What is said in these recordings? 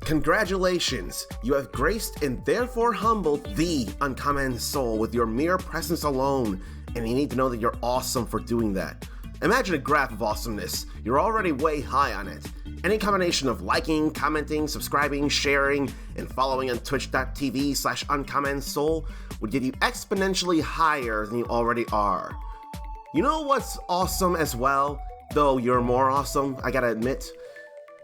Congratulations! You have graced and therefore humbled the uncommon soul with your mere presence alone, and you need to know that you're awesome for doing that. Imagine a graph of awesomeness. You're already way high on it. Any combination of liking, commenting, subscribing, sharing, and following on twitch.tv/uncommon soul would get you exponentially higher than you already are. You know what's awesome as well? Though you're more awesome, I gotta admit.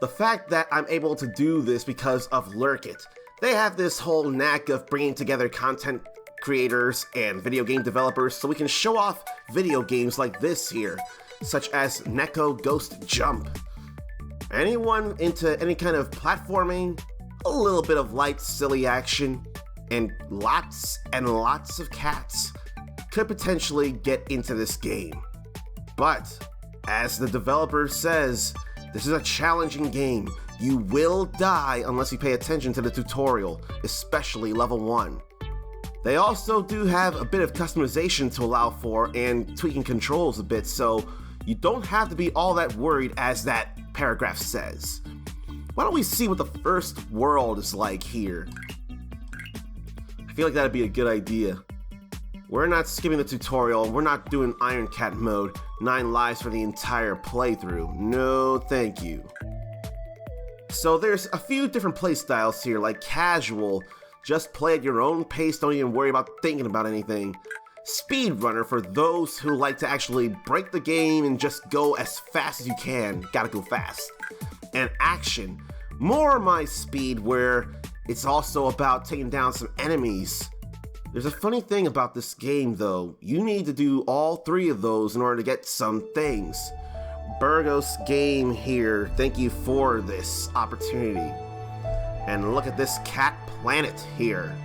The fact that I'm able to do this because of LURKIT. They have this whole knack of bringing together content creators and video game developers so we can show off video games like this here, such as Neko Ghost Jump. Anyone into any kind of platforming, a little bit of light, silly action, and lots of cats could potentially get into this game. But, as the developer says, this is a challenging game. You will die unless you pay attention to the tutorial, especially level 1. They also do have a bit of customization to allow for and tweaking controls a bit, so you don't have to be all that worried as that paragraph says. Why don't we see what the first world is like here? I feel like that'd be a good idea. We're not skipping the tutorial, we're not doing Iron Cat mode, 9 lives for the entire playthrough. No, thank you. So there's a few different playstyles here, like casual, just play at your own pace, don't even worry about thinking about anything. Speedrunner for those who like to actually break the game and just go as fast as you can, gotta go fast. And action, more my speed where it's also about taking down some enemies. There's a funny thing about this game though, you need to do all 3 of those in order to get some things. BURGOS game here, thank you for this opportunity. And look at this cat planet here.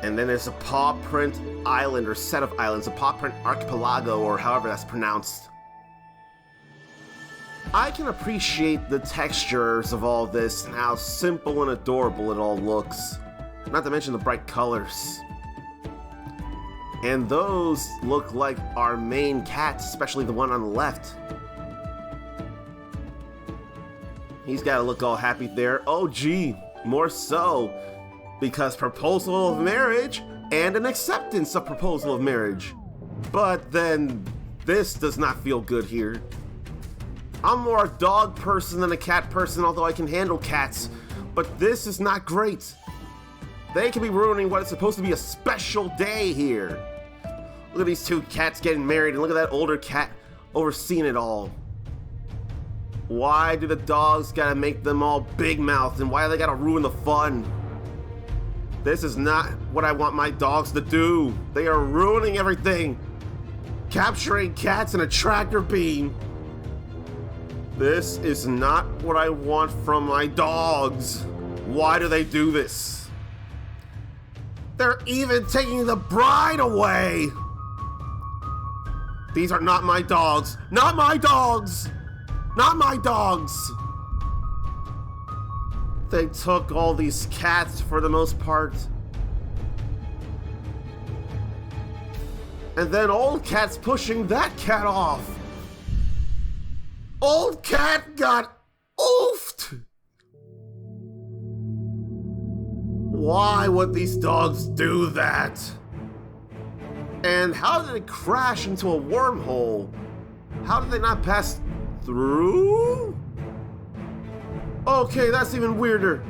And then there's a paw print island or set of islands, a paw print archipelago or however that's pronounced. I can appreciate the textures of all this and how simple and adorable it all looks. Not to mention the bright colors. And those look like our main cats, especially the one on the left. He's gotta look all happy there. Oh gee, more so. Because proposal of marriage and an acceptance of proposal of marriage. But then this does not feel good here. I'm more a dog person than a cat person, although I can handle cats, but this is not great. They can be ruining what is supposed to be a special day here. Look at these 2 cats getting married, and look at that older cat overseeing it all. Why do the dogs gotta make them all big-mouthed, and why do they gotta ruin the fun? This is not what I want my dogs to do. They are ruining everything. Capturing cats in a tractor beam. This is not what I want from my dogs. Why do they do this? They're even taking the bride away. These are not my dogs. Not my dogs. Not my dogs. They took all these cats for the most part. And then old cat's pushing that cat off. Old cat got oofed! Why would these dogs do that? And how did it crash into a wormhole? How did they not pass through? Okay, that's even weirder.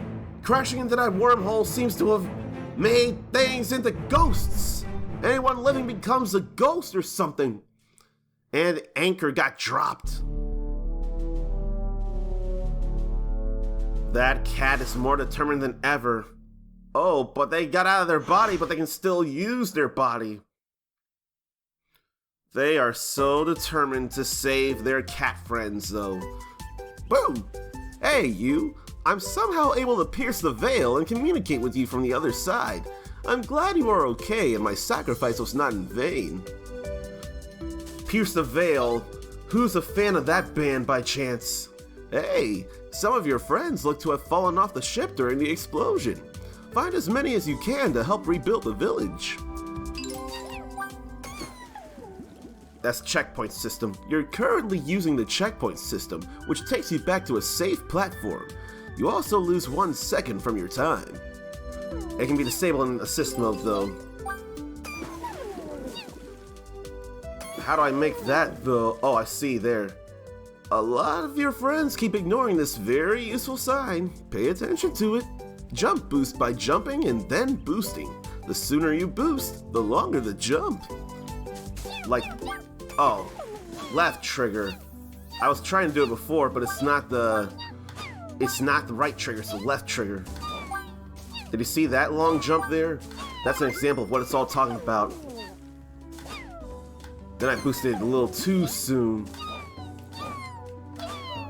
Crashing into that wormhole seems to have made things into ghosts. Anyone living becomes a ghost or something. And the anchor got dropped. That cat is more determined than ever. Oh, but they got out of their body, but they can still use their body. They are so determined to save their cat friends, though. Boom! Hey, you! I'm somehow able to pierce the veil and communicate with you from the other side. I'm glad you are okay and my sacrifice was not in vain. Pierce the veil? Who's a fan of that band by chance? Hey, some of your friends look to have fallen off the ship during the explosion. Find as many as you can to help rebuild the village. That's checkpoint system. You're currently using the checkpoint system, which takes you back to a safe platform. You also lose 1 second from your time. It can be disabled in assist mode though. How do I make that though? Oh, I see there. A lot of your friends keep ignoring this very useful sign. Pay attention to it. Jump boost by jumping and then boosting. The sooner you boost, the longer the jump. Like, oh, left trigger. I was trying to do it before, but it's not the right trigger, it's the left trigger. Did you see that long jump there? That's an example of what it's all talking about. Then I boosted it a little too soon.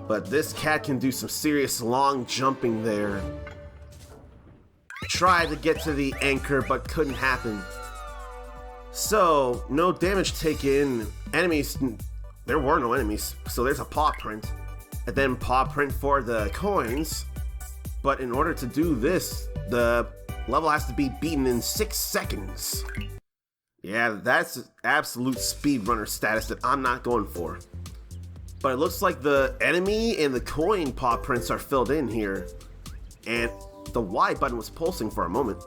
But this cat can do some serious long jumping there. Tried to get to the anchor, but couldn't happen. So, no damage taken. Enemies, there were no enemies, so there's a paw print. And then paw print for the coins. But in order to do this, the level has to be beaten in 6 seconds. Yeah, that's absolute speedrunner status that I'm not going for. But it looks like the enemy and the coin paw prints are filled in here. And the Y button was pulsing for a moment.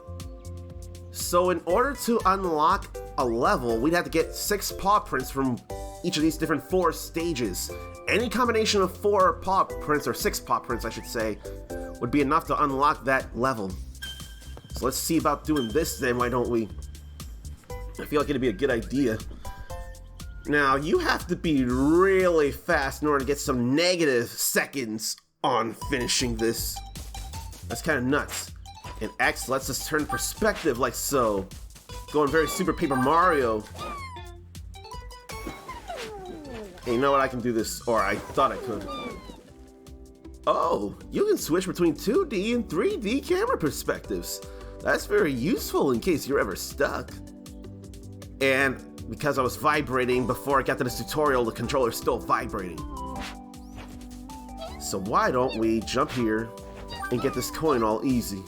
So in order to unlock a level, we'd have to get 6 paw prints from each of these different 4 stages. Any combination of 4 paw prints, or 6 paw prints I should say, would be enough to unlock that level. So let's see about doing this then, why don't we? I feel like it'd be a good idea. Now, you have to be really fast in order to get some negative seconds on finishing this. That's kind of nuts. And X lets us turn perspective like so. Going very Super Paper Mario. Hey, you know what? I can do this, or I thought I could. Oh, you can switch between 2D and 3D camera perspectives. That's very useful in case you're ever stuck. And because I was vibrating before I got to this tutorial, the controller's still vibrating. So why don't we jump here and get this coin all easy?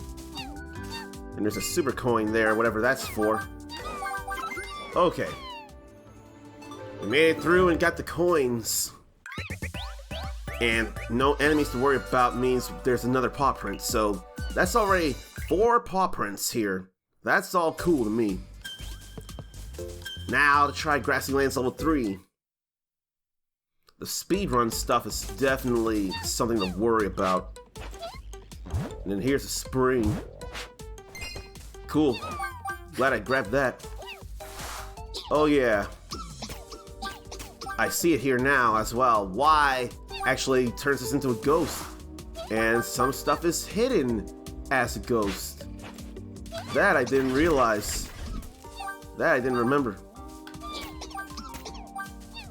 And there's a super coin there, whatever that's for. Okay. We made it through and got the coins. And no enemies to worry about means there's another paw print. So that's already 4 paw prints here. That's all cool to me. Now to try Grassy Lands level 3. The speedrun stuff is definitely something to worry about. And then here's a spring. Cool. Glad I grabbed that. Oh yeah. I see it here now as well. Y actually turns us into a ghost. And some stuff is hidden as a ghost. That I didn't realize. That I didn't remember.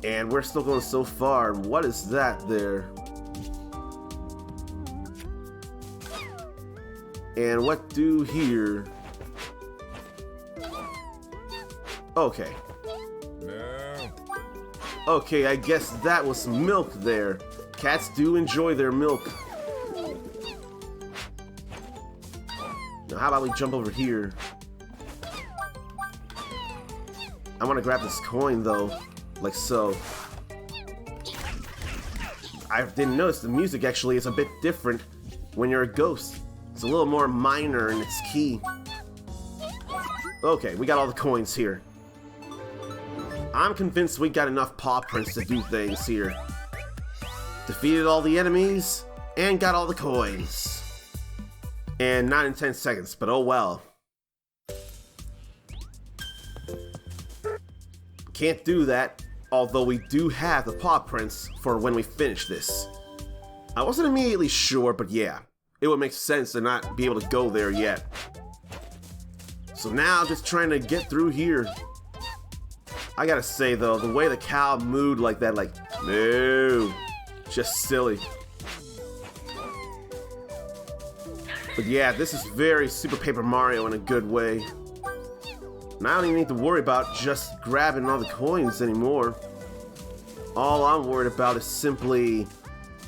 And we're still going so far. What is that there? And what do here? Okay. No. Okay, I guess that was milk there. Cats do enjoy their milk. Now how about we jump over here? I want to grab this coin though. Like so. I didn't notice the music actually is a bit different when you're a ghost. It's a little more minor in its key. Okay, we got all the coins here. I'm convinced we got enough paw prints to do things here. Defeated all the enemies and got all the coins. And not in 10 seconds, but oh well. Can't do that, although we do have the paw prints for when we finish this. I wasn't immediately sure, but yeah, it would make sense to not be able to go there yet. So now just trying to get through here. I gotta say though, the way the cow mooed like that, like, no, just silly. But yeah, this is very Super Paper Mario in a good way. And I don't even need to worry about just grabbing all the coins anymore. All I'm worried about is simply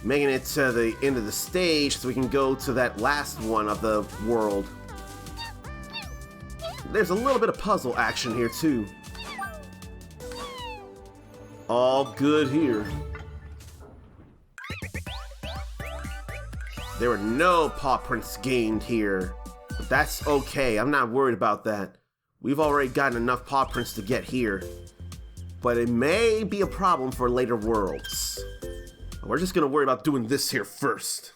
making it to the end of the stage so we can go to that last one of the world. There's a little bit of puzzle action here too. All good here. There were no paw prints gained here. But that's okay, I'm not worried about that. We've already gotten enough paw prints to get here. But it may be a problem for later worlds. We're just gonna worry about doing this here first.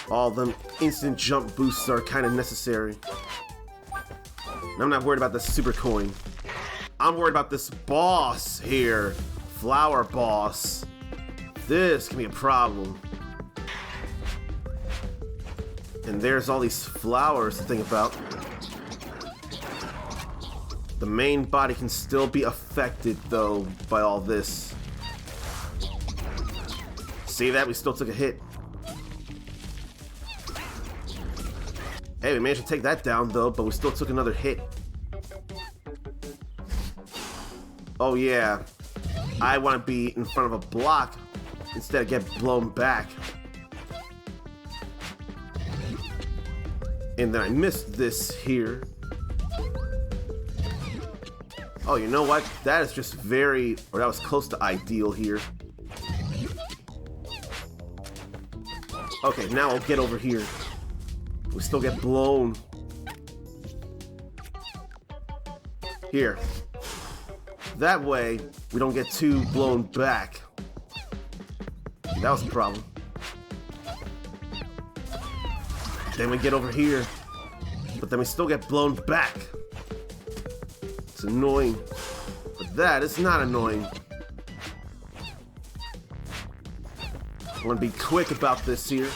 All them instant jump boosts are kind of necessary. And I'm not worried about the super coin. I'm worried about this boss here. Flower boss. This can be a problem. And there's all these flowers to think about. The main body can still be affected, though, by all this. See that? We still took a hit. Hey, we managed to take that down, though, but we still took another hit. Oh, yeah. I want to be in front of a block instead of get blown back. And then I missed this here. Oh, you know what? That is just very, or that was close to ideal here. Okay, now I'll get over here. We still get blown. Here. That way, we don't get too blown back. That was a problem. Then we get over here. But then we still get blown back. It's annoying. But that is not annoying. I want to be quick about this here.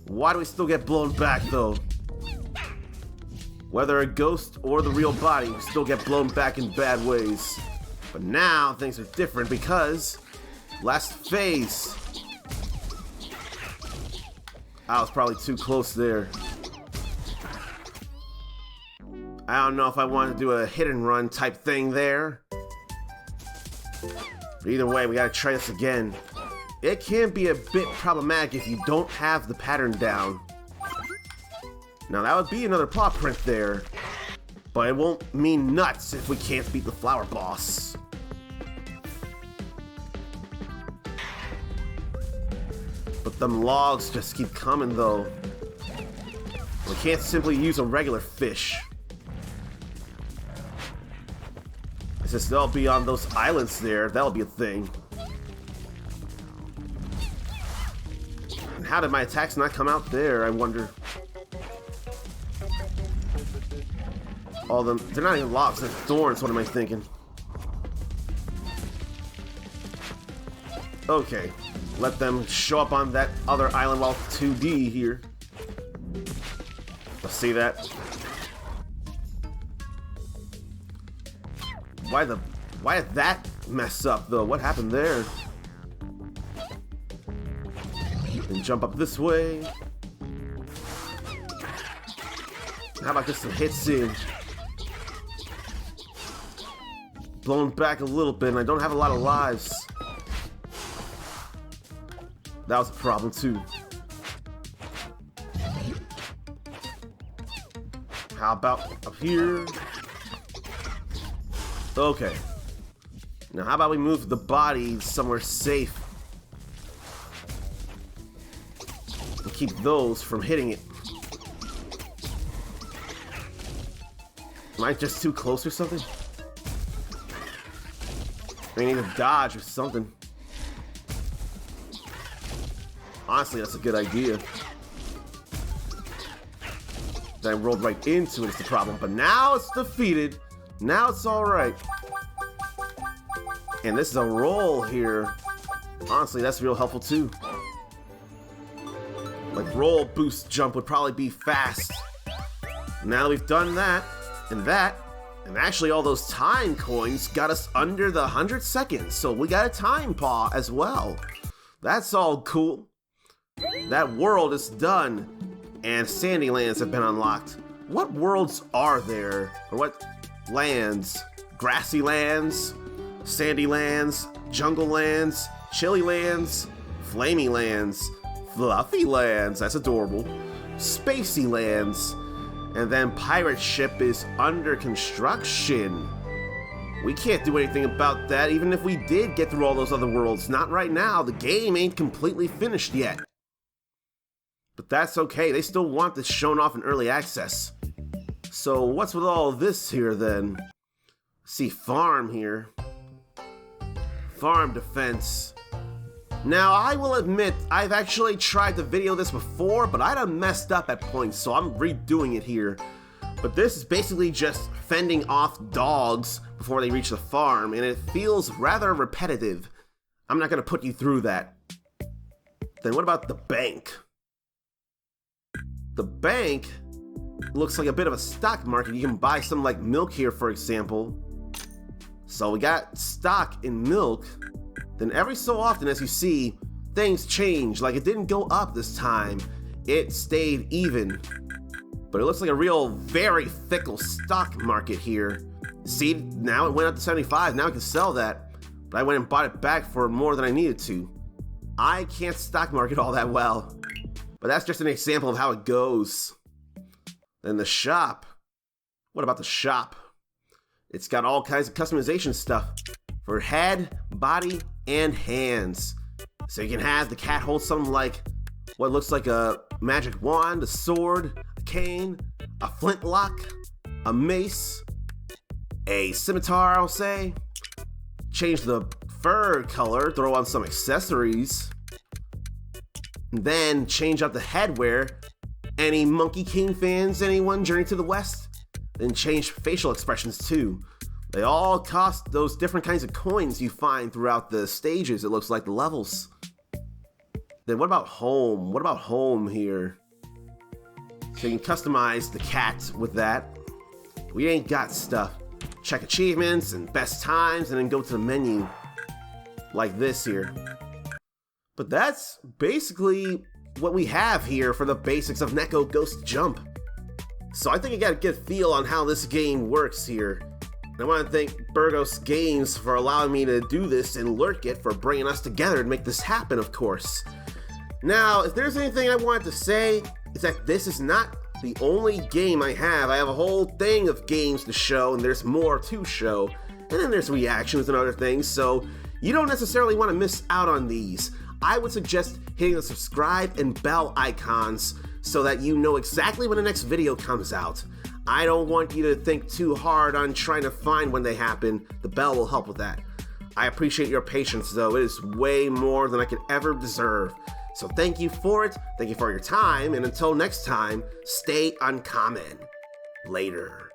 Why do we still get blown back, though? Whether a ghost or the real body, we still get blown back in bad ways. But now, things are different because... last phase. I was probably too close there. I don't know if I want to do a hit and run type thing there. But either way, we gotta try this again. It can be a bit problematic if you don't have the pattern down. Now that would be another paw print there. But it won't mean nuts if we can't beat the flower boss. But them logs just keep coming though. We can't simply use a regular fish. It's just they'll be on those islands there. That'll be a thing. And how did my attacks not come out there, I wonder? All them, they're not even logs, they're thorns. What am I thinking? Okay, let them show up on that other island while 2D here. Let's see that. Why did that mess up though? What happened there? And jump up this way. How about just some hits in? Blown back a little bit, and I don't have a lot of lives. That was a problem too. How about up here? Okay. Now how about we move the body somewhere safe? And keep those from hitting it. Am I just too close or something? I need to dodge or something. Honestly, that's a good idea. Then I rolled right into it is the problem. But now it's defeated. Now it's alright. And this is a roll here. Honestly, that's real helpful too. Like roll, boost, jump would probably be fast. Now that we've done that, and actually all those time coins got us under the 100 seconds. So we got a time paw as well. That's all cool. That world is done. And sandy lands have been unlocked. What worlds are there? Or what lands? Grassy lands? Sandy lands? Jungle lands? Chilly lands? Flamey lands? Fluffy lands? That's adorable. Spacey lands. And then pirate ship is under construction. We can't do anything about that even if we did get through all those other worlds. Not right now. The game ain't completely finished yet. But that's okay. They still want this shown off in early access. So what's with all this here then? See, farm here. Farm defense. Now, I will admit, I've actually tried to video this before, but I done messed up at points, so I'm redoing it here. But this is basically just fending off dogs before they reach the farm, and it feels rather repetitive. I'm not gonna put you through that. Then what about the bank? The bank looks like a bit of a stock market. You can buy something like milk here, for example. So we got stock in milk. Then every so often, as you see, things change. Like it didn't go up this time. It stayed even. But it looks like a real, very fickle stock market here. See, now it went up to 75. Now I can sell that. But I went and bought it back for more than I needed to. I can't stock market all that well. But that's just an example of how it goes. Then the shop. What about the shop? It's got all kinds of customization stuff for head, body, and hands. So you can have the cat hold something like what looks like a magic wand, a sword, a cane, a flintlock, a mace, a scimitar, I'll say. Change the fur color, throw on some accessories. And then change up the headwear. Any Monkey King fans? Anyone? Journey to the West? Then change facial expressions too. They all cost those different kinds of coins you find throughout the stages, it looks like, the levels. Then what about home? What about home here? So you can customize the cat with that. We ain't got stuff. Check achievements and best times and then go to the menu. Like this here. But that's basically what we have here for the basics of Neko Ghost Jump. So I think you got a good feel on how this game works here. I want to thank BURGOS Games for allowing me to do this and LURKIT for bringing us together to make this happen, of course. Now, if there's anything I wanted to say, it's that this is not the only game I have. I have a whole thing of games to show, and there's more to show. And then there's reactions and other things, so you don't necessarily want to miss out on these. I would suggest hitting the subscribe and bell icons so that you know exactly when the next video comes out. I don't want you to think too hard on trying to find when they happen. The bell will help with that. I appreciate your patience though. It is way more than I could ever deserve. So thank you for it. Thank you for your time. And until next time, stay uncommon. Later.